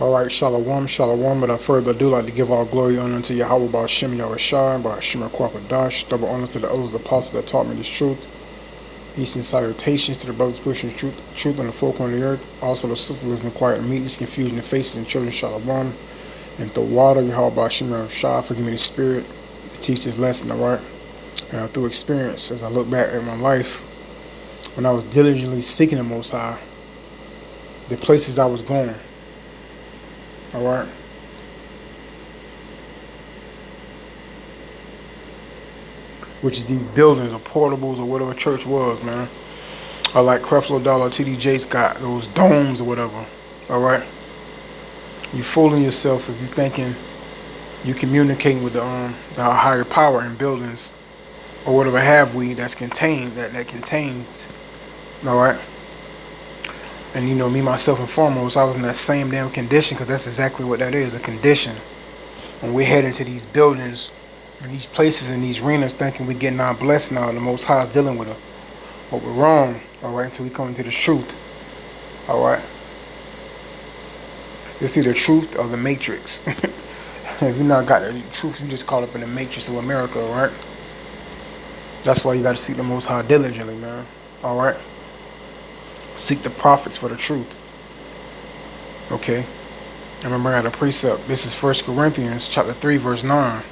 Alright, Shalom, Shalom. Without further ado, I'd like to give all glory and honor unto Yahweh by Shem Yahushua and by Shem Kwakadash. Double honors to the elders, the apostles that taught me this truth. Peace and salutations to the brothers pushing truth on the folk on the earth. Also the sisters listening quiet and meekness, confusion and faces and children, Shalom. And the water, Yahweh by Shem Yahushua, forgive me the spirit to teach this lesson, alright? Through experience, as I look back at my life, when I was diligently seeking the Most High, the places I was going. Alright. Which is these buildings or portables or whatever church was, man. Or like Creflo Dollar, TD Jakes got those domes or whatever. Alright. You fooling yourself if you thinking you communicating with the higher power in buildings or whatever have we that's contained that contains. Alright. And you know, me, myself, and foremost, I was in that same damn condition, because that's exactly what that is, a condition. When we head into these buildings, and these places, and these arenas, thinking we're getting our blessing out, the Most High is dealing with them. But we're wrong, alright, until we come into the truth, alright? It's either truth or the matrix. If you not got the truth, you just caught up in the matrix of America, alright? That's why you got to seek the Most High diligently, man, alright? Seek the prophets for the truth. Okay. I remember I had a precept. This is 1 Corinthians chapter 3, verse 9.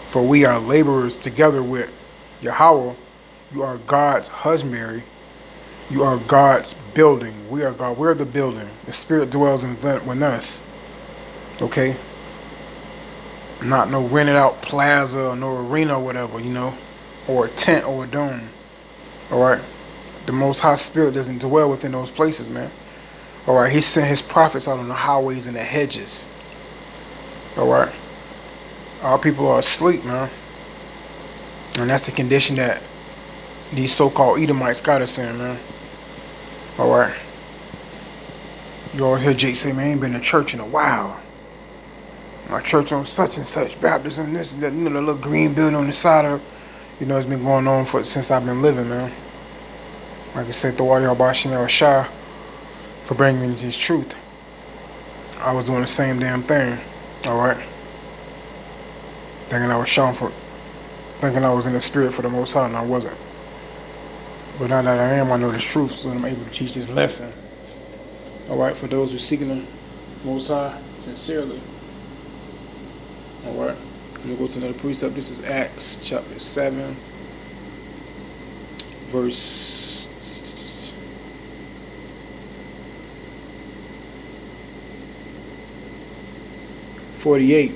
For we are laborers together with Yahweh. You are God's husbandry. You are God's building. We are God. We're the building. The Spirit dwells in us. Okay. Not no rented out plaza or no arena or whatever, you know. Or a tent or a dome. Alright. The Most High Spirit doesn't dwell within those places, man. Alright, He sent His prophets out on the highways and the hedges. Alright. Our people are asleep, man. And that's the condition that these so-called Edomites got us in, man. Alright. You always hear Jake say, man, I ain't been to church in a while. My church on such and such, Baptist and this and that, you know, the little green building on the side of, you know, it's been going on since I've been living, man. Like I said, the water by Shem Yahushua for bringing me this truth. I was doing the same damn thing. Alright. Thinking I was shown thinking I was in the spirit for the Most High, and I wasn't. But now that I am, I know the truth, so I'm able to teach this lesson. Alright, for those who are seeking the Most High sincerely. Alright. I'm going to go to another precept. This is Acts chapter 7, verse 48.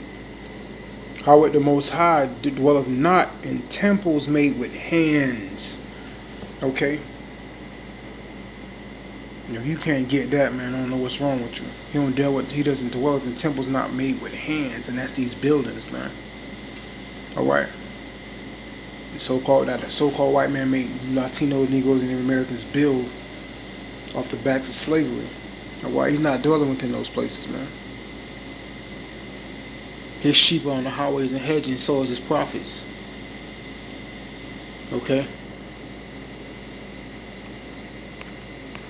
Howard the Most High dwelleth not in temples made with hands. Okay? If you can't get that, man, I don't know what's wrong with you. He doesn't dwell in temples not made with hands, and that's these buildings, man. Alright. The so-called white man made Latinos, Negroes, and Native Americans build off the backs of slavery. Alright, he's not dwelling within those places, man. His sheep are on the highways and hedges, and so is his prophets. Okay?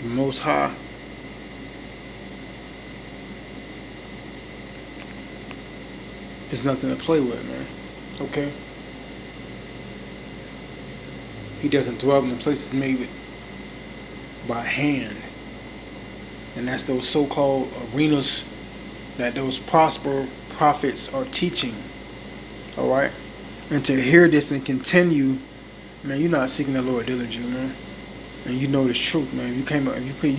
The Most High is nothing to play with, man. Okay? He doesn't dwell in the places made by hand. And that's those so-called arenas that those prophets are teaching. Alright? And to hear this and continue, man, you're not seeking the Lord diligently, man. And you know this truth, man. You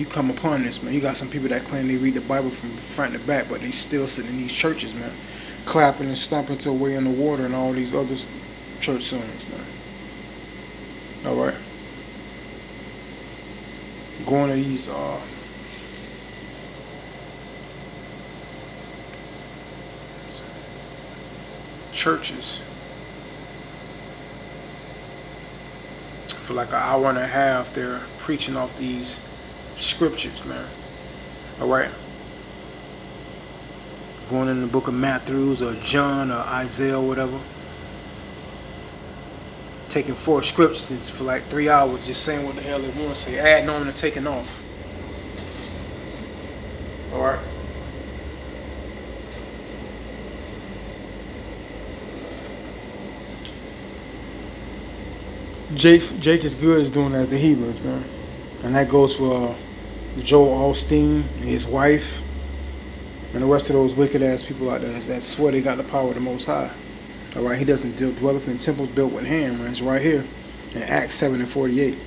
come upon this, man. You got some people that claim they read the Bible from front to back, but they still sit in these churches, man. Clapping and stomping till way in the water and all these other church songs, man. Alright? Going to these churches for like an hour and a half. They're preaching off these scriptures, man. Alright? Going in the book of Matthew or John or Isaiah or whatever. Taking 4 scriptures for like 3 hours just saying what the hell they want to say, adding on and taking off. Alright? Jake is good is doing as the heathens, man. And that goes for Joel Osteen and his wife and the rest of those wicked ass people out there that swear they got the power of the Most High. All right, he doesn't dwelleth in temples built with hands, man. It's right here in Acts 7:48.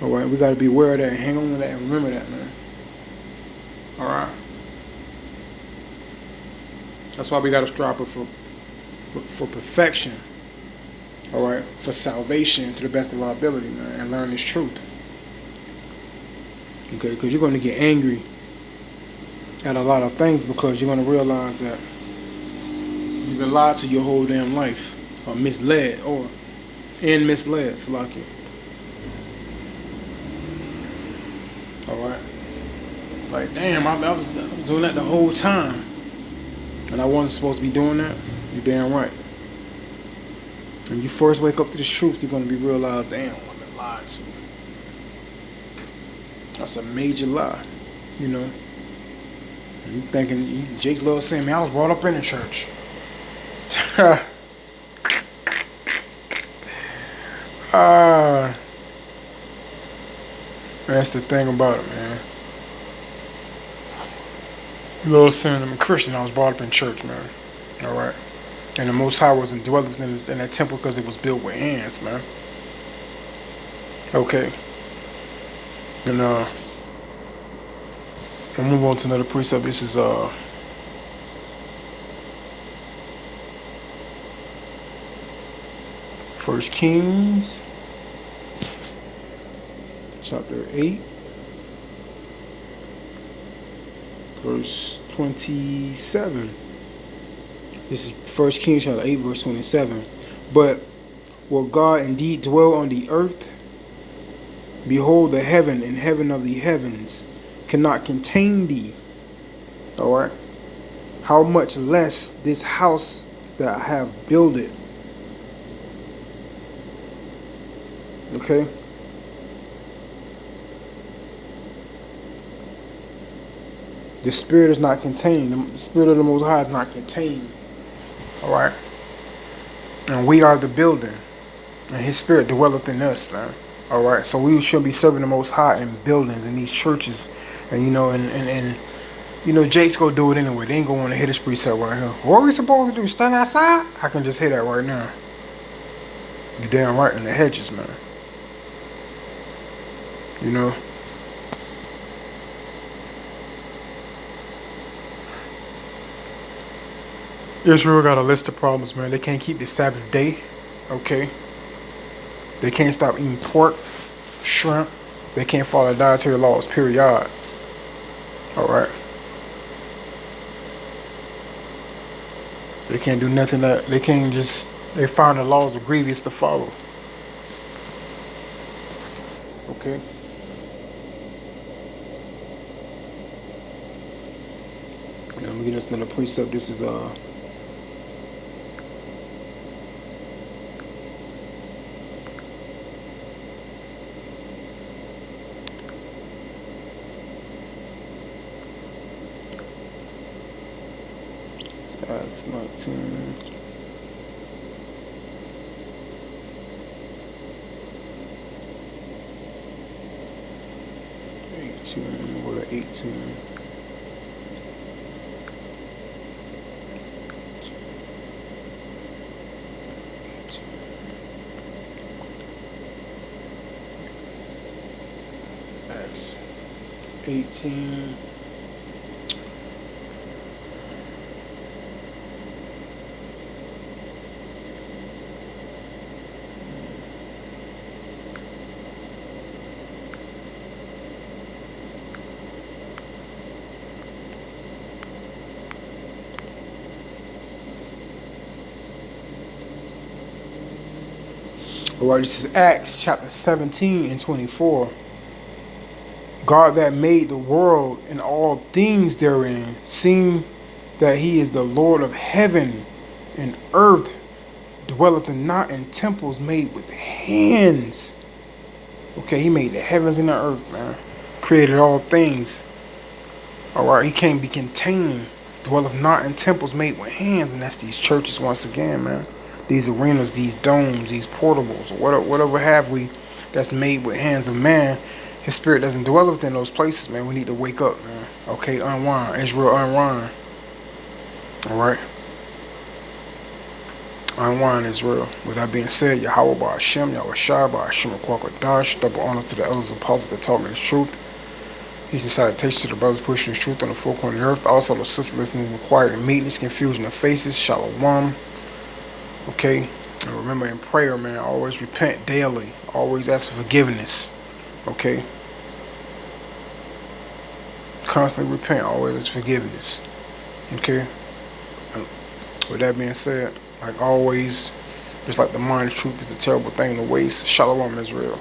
All right, we got to be aware of that and hang on to that and remember that, man. All right. That's why we got to strive for perfection. All right, for salvation to the best of our ability, man, and learn this truth. Okay, because you're going to get angry at a lot of things because you're going to realize that you've been lied to your whole damn life, or misled, Salaki. Alright. Like, damn, I was doing that the whole time. And I wasn't supposed to be doing that. You're damn right. When you first wake up to this truth, you're going to be realized, damn, I've been lied to. That's a major lie, you know. And you thinking, Jake's little saying, man, I was brought up in the church. That's the thing about it, man. Little saying I'm a Christian, I was brought up in church, man. Alright. And the Most High wasn't dwelling in that temple because it was built with hands, man. Okay. And we'll move on to another precept. This is First Kings chapter 8 verse 27. This is First Kings chapter 8 verse 27. But will God indeed dwell on the earth? Behold, the heaven and heaven of the heavens cannot contain thee. Alright. How much less this house that I have builded. Okay. The spirit is not contained. The spirit of the Most High is not contained. Alright. And we are the building. And his spirit dwelleth in us, man. Alright. So we should be serving the Most High in buildings, in these churches. And you know, and you know, Jake's gonna do it anyway. They ain't gonna want to hit his precept right here. What are we supposed to do? Stand outside? I can just hit that right now. You're damn right in the hedges, man. You know. Israel got a list of problems, man. They can't keep the Sabbath day. Okay. They can't stop eating pork, shrimp. They can't follow dietary laws, period. Alright. They can't do nothing that they can't just they find the laws are grievous to follow. Okay. Now, let me get us another precept. This is Acts 19. Go to 18. Acts 18. Alright, this is Acts chapter 17 and 24. God that made the world and all things therein, seeing that he is the Lord of heaven and earth, dwelleth not in temples made with hands. Okay, he made the heavens and the earth, man. Created all things. Alright, he can't be contained. Dwelleth not in temples made with hands, and that's these churches once again, man. these arenas, these domes, these portables, or whatever have we that's made with hands of man. His spirit doesn't dwell within those places, man. We need to wake up, man. Okay, unwind. Israel, unwind. All right. Unwind, Israel. With that being said, Yahweh by Hashem, Yahweh Shai by Hashem, Kwakadash. Double honors to the elders and apostles that taught me the truth. Peace and salutation to the brothers pushing the truth on the four corners of the earth. Also, the sisters listening to quiet and meekness, confusion of faces. Shalom. Okay. And remember in prayer, man, always repent daily. Always ask for forgiveness. Okay. Constantly repent. Always ask forgiveness. Okay. And with that being said, like always, just like the mind of truth is a terrible thing to waste. Shalom, Israel.